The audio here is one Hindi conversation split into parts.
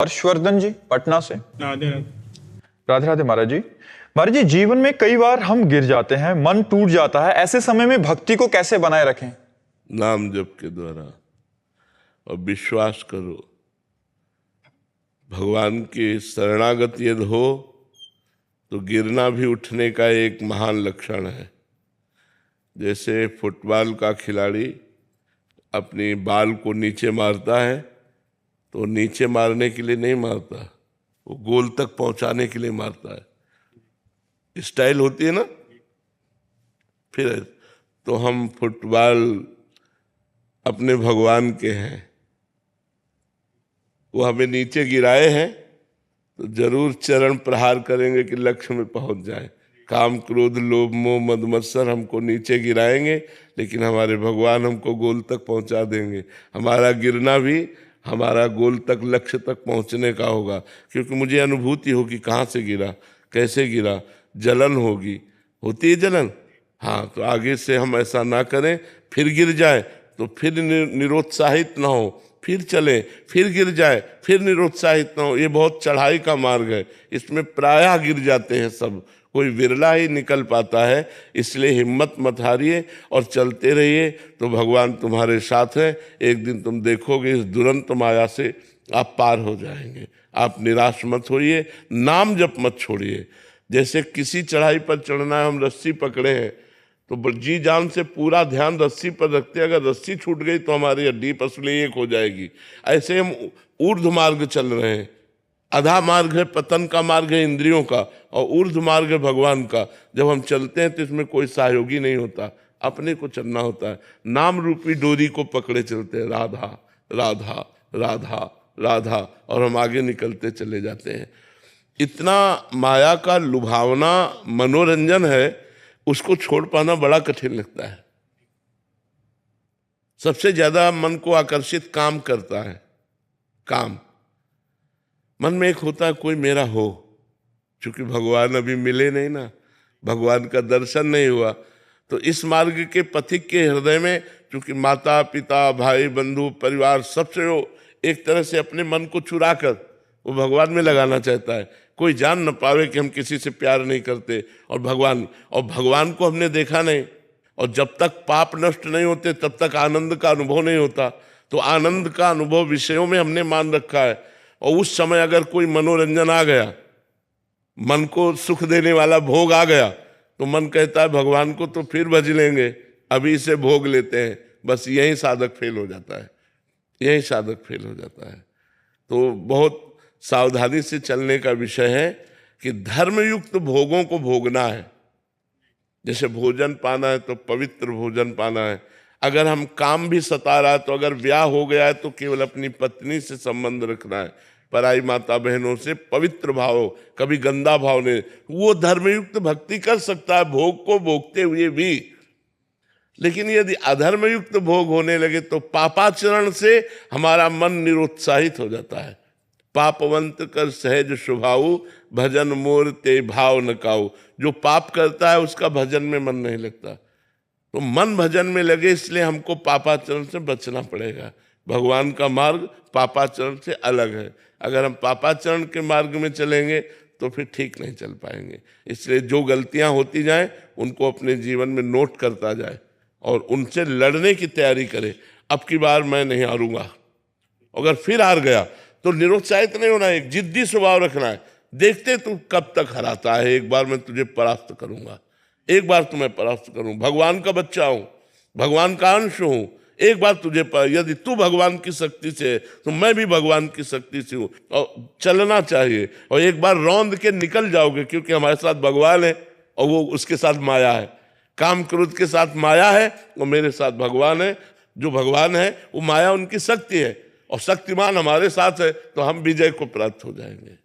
हर्षवर्धन जी पटना से। राधे राधे। राधे राधे महाराज जी। महाराज जी, जीवन में कई बार हम गिर जाते हैं, मन टूट जाता है, ऐसे समय में भक्ति को कैसे बनाए रखें? नाम जप के द्वारा, और विश्वास करो। भगवान की शरणागति यदि हो तो गिरना भी उठने का एक महान लक्षण है। जैसे फुटबॉल का खिलाड़ी अपनी बाल को नीचे मारता है तो नीचे मारने के लिए नहीं मारता, वो गोल तक पहुंचाने के लिए मारता है। स्टाइल होती है ना। फिर तो हम फुटबॉल अपने भगवान के हैं, वो हमें नीचे गिराए हैं तो जरूर चरण प्रहार करेंगे कि लक्ष्य में पहुंच जाए। काम क्रोध लोभ मोह मद मत्सर हमको नीचे गिराएंगे, लेकिन हमारे भगवान हमको गोल तक पहुंचा देंगे। हमारा गिरना भी हमारा गोल तक, लक्ष्य तक पहुंचने का होगा, क्योंकि मुझे अनुभूति होगी कहाँ से गिरा, कैसे गिरा। जलन होगी, होती है जलन। हाँ, तो आगे से हम ऐसा ना करें, फिर गिर जाए तो फिर निरुत्साहित ना हो, फिर चले, फिर गिर जाए, फिर निरुत्साहित ना हो। ये बहुत चढ़ाई का मार्ग है, इसमें प्रायः गिर जाते हैं सब, कोई विरला ही निकल पाता है। इसलिए हिम्मत मत हारिए और चलते रहिए, तो भगवान तुम्हारे साथ है। एक दिन तुम देखोगे इस दुरंत माया से आप पार हो जाएंगे। आप निराश मत होइए, नाम जप मत छोड़िए। जैसे किसी चढ़ाई पर चढ़ना है, हम रस्सी पकड़े हैं तो जी जान से पूरा ध्यान रस्सी पर रखते हैं। अगर रस्सी छूट गई तो हमारी हड्डी पसली एक हो जाएगी। ऐसे हम ऊर्ध्व मार्ग चल रहे हैं। आधा मार्ग है पतन का मार्ग है इंद्रियों का, और ऊर्ध्व मार्ग है भगवान का। जब हम चलते हैं तो इसमें कोई सहयोगी नहीं होता, अपने को चलना होता है। नाम रूपी डोरी को पकड़े चलते हैं, राधा राधा राधा राधा, और हम आगे निकलते चले जाते हैं। इतना माया का लुभावना मनोरंजन है, उसको छोड़ पाना बड़ा कठिन लगता है। सबसे ज्यादा मन को आकर्षित काम करता है। काम मन में एक होता है कोई मेरा हो, क्योंकि भगवान अभी मिले नहीं ना, भगवान का दर्शन नहीं हुआ। तो इस मार्ग के पथिक के हृदय में, क्योंकि माता पिता भाई बंधु परिवार सबसे वो एक तरह से अपने मन को चुरा कर वो भगवान में लगाना चाहता है। कोई जान न पावे कि हम किसी से प्यार नहीं करते, और भगवान को हमने देखा नहीं। और जब तक पाप नष्ट नहीं होते तब तक आनंद का अनुभव नहीं होता। तो आनंद का अनुभव विषयों में हमने मान रखा है, और उस समय अगर कोई मनोरंजन आ गया, मन को सुख देने वाला भोग आ गया, तो मन कहता है भगवान को तो फिर भज लेंगे, अभी इसे भोग लेते हैं। बस यही साधक फेल हो जाता है, यही साधक फेल हो जाता है। तो बहुत सावधानी से चलने का विषय है कि धर्मयुक्त भोगों को भोगना है। जैसे भोजन पाना है तो पवित्र भोजन पाना है। अगर हम काम भी सता रहा है तो अगर ब्याह हो गया है तो केवल अपनी पत्नी से संबंध रखना है, पराई माता बहनों से पवित्र भाव, कभी गंदा भाव नहीं। वो धर्मयुक्त भक्ति कर सकता है भोग को भोगते हुए भी। लेकिन यदि अधर्मयुक्त भोग होने लगे तो पापाचरण से हमारा मन निरुत्साहित हो जाता है। पापवंत कर सहज स्वभाव, भजन मोर ते भाव न काऊ। जो पाप करता है उसका भजन में मन नहीं लगता, तो मन भजन में लगे, इसलिए हमको पापाचरण से बचना पड़ेगा। भगवान का मार्ग पापाचरण से अलग है। अगर हम पापाचरण के मार्ग में चलेंगे तो फिर ठीक नहीं चल पाएंगे। इसलिए जो गलतियां होती जाएं उनको अपने जीवन में नोट करता जाए और उनसे लड़ने की तैयारी करे। अब की बार मैं नहीं हारूंगा। अगर फिर हार गया तो निरुत्साहित नहीं होना है, एक जिद्दी स्वभाव रखना है। देखते तू कब तक हराता है, एक बार मैं तुझे परास्त करूंगा, एक बार तुम्हें परास्त करूं। भगवान का बच्चा हूं, भगवान का अंश हूं, एक बार तुझे यदि तू भगवान की शक्ति से तो मैं भी भगवान की शक्ति से हूं। और चलना चाहिए, और एक बार रौंद के निकल जाओगे, क्योंकि हमारे साथ भगवान है और वो उसके साथ माया है। काम क्रोध के साथ माया है और मेरे साथ भगवान है। जो भगवान है वो माया उनकी शक्ति है, और शक्तिमान हमारे साथ है, तो हम विजय को प्राप्त हो जाएंगे।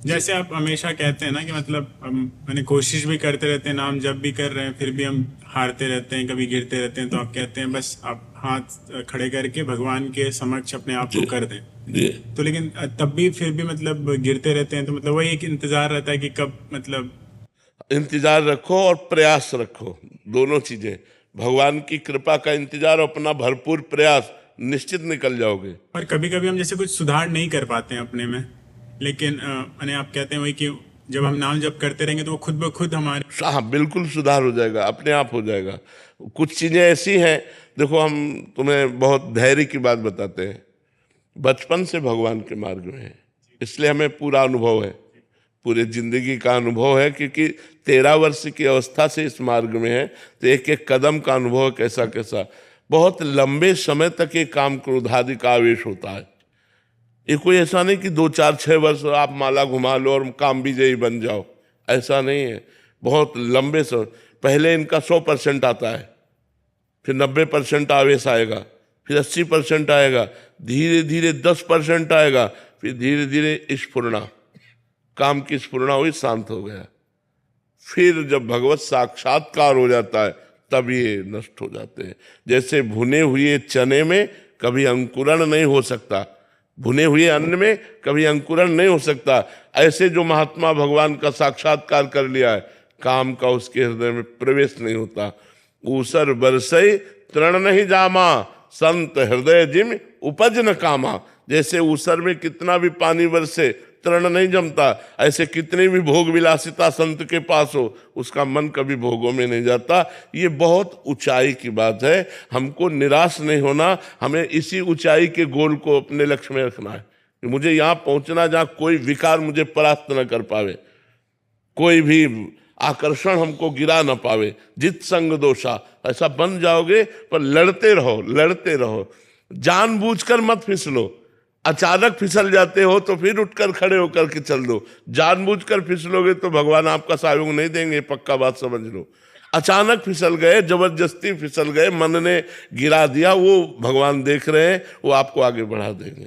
जैसे आप हमेशा कहते हैं ना कि मतलब हम मैंने कोशिश भी करते रहते हैं, नाम जब भी कर रहे हैं, फिर भी हम हारते रहते हैं, कभी गिरते रहते हैं। तो आप कहते हैं बस आप हाथ खड़े करके भगवान के समक्ष अपने आप को कर दें। तो लेकिन तब भी फिर भी मतलब गिरते रहते हैं, तो मतलब वही एक इंतजार रहता है कि कब, मतलब इंतजार रखो और प्रयास रखो, दोनों चीजें। भगवान की कृपा का इंतजार और अपना भरपूर प्रयास, निश्चित निकल जाओगे। और कभी कभी हम जैसे कुछ सुधार नहीं कर पाते हैं अपने में, लेकिन मैंने आप कहते हैं वही कि जब हम नाम जप करते रहेंगे तो वो खुद ब खुद हमारे हाँ बिल्कुल सुधार हो जाएगा, अपने आप हो जाएगा। कुछ चीजें ऐसी हैं, देखो हम तुम्हें बहुत धैर्य की बात बताते हैं, बचपन से भगवान के मार्ग में है, इसलिए हमें पूरा अनुभव है, पूरे जिंदगी का अनुभव है, क्योंकि 13 वर्ष की अवस्था से इस मार्ग में है, तो एक एक कदम का अनुभव कैसा कैसा। बहुत लंबे समय तक ये काम क्रोधादि का आवेश होता है। ये कोई ऐसा नहीं कि 2 4 6 वर्ष आप माला घुमा लो और काम विजयी बन जाओ, ऐसा नहीं है। बहुत लंबे समय, पहले इनका 100% आता है, फिर 90% आवेश आएगा, फिर 80% आएगा, धीरे धीरे 10% आएगा, फिर धीरे धीरे स्फुरना, काम की स्फुरना हुई, शांत हो गया। फिर जब भगवत साक्षात्कार हो जाता है तब ये नष्ट हो जाते हैं। जैसे भुने हुए चने में कभी अंकुरण नहीं हो सकता, भुने हुए अन्न में कभी अंकुरण नहीं हो सकता, ऐसे जो महात्मा भगवान का साक्षात्कार कर लिया है, काम का उसके हृदय में प्रवेश नहीं होता। ऊसर बरसई तृण नहीं जामा, संत हृदय जिम उपज न कामा। जैसे ऊसर में कितना भी पानी बरसे तृण नहीं जमता, ऐसे कितनी भी भोग विलासिता संत के पास हो, उसका मन कभी भोगों में नहीं जाता। ये बहुत ऊंचाई की बात है, हमको निराश नहीं होना, हमें इसी ऊंचाई के गोल को अपने लक्ष्य में रखना है। मुझे यहाँ पहुंचना जहाँ कोई विकार मुझे परास्त न कर पावे, कोई भी आकर्षण हमको गिरा न पावे, जित संग दोषा, ऐसा बन जाओगे। पर लड़ते रहो, लड़ते रहो, जानबूझकर मत फिसलो। अचानक फिसल जाते हो तो फिर उठकर खड़े होकर के चल दो। जानबूझकर फिसलोगे तो भगवान आपका सहयोग नहीं देंगे, पक्का बात समझ लो। अचानक फिसल गए, जबरदस्ती फिसल गए, मन ने गिरा दिया, वो भगवान देख रहे हैं, वो आपको आगे बढ़ा देंगे।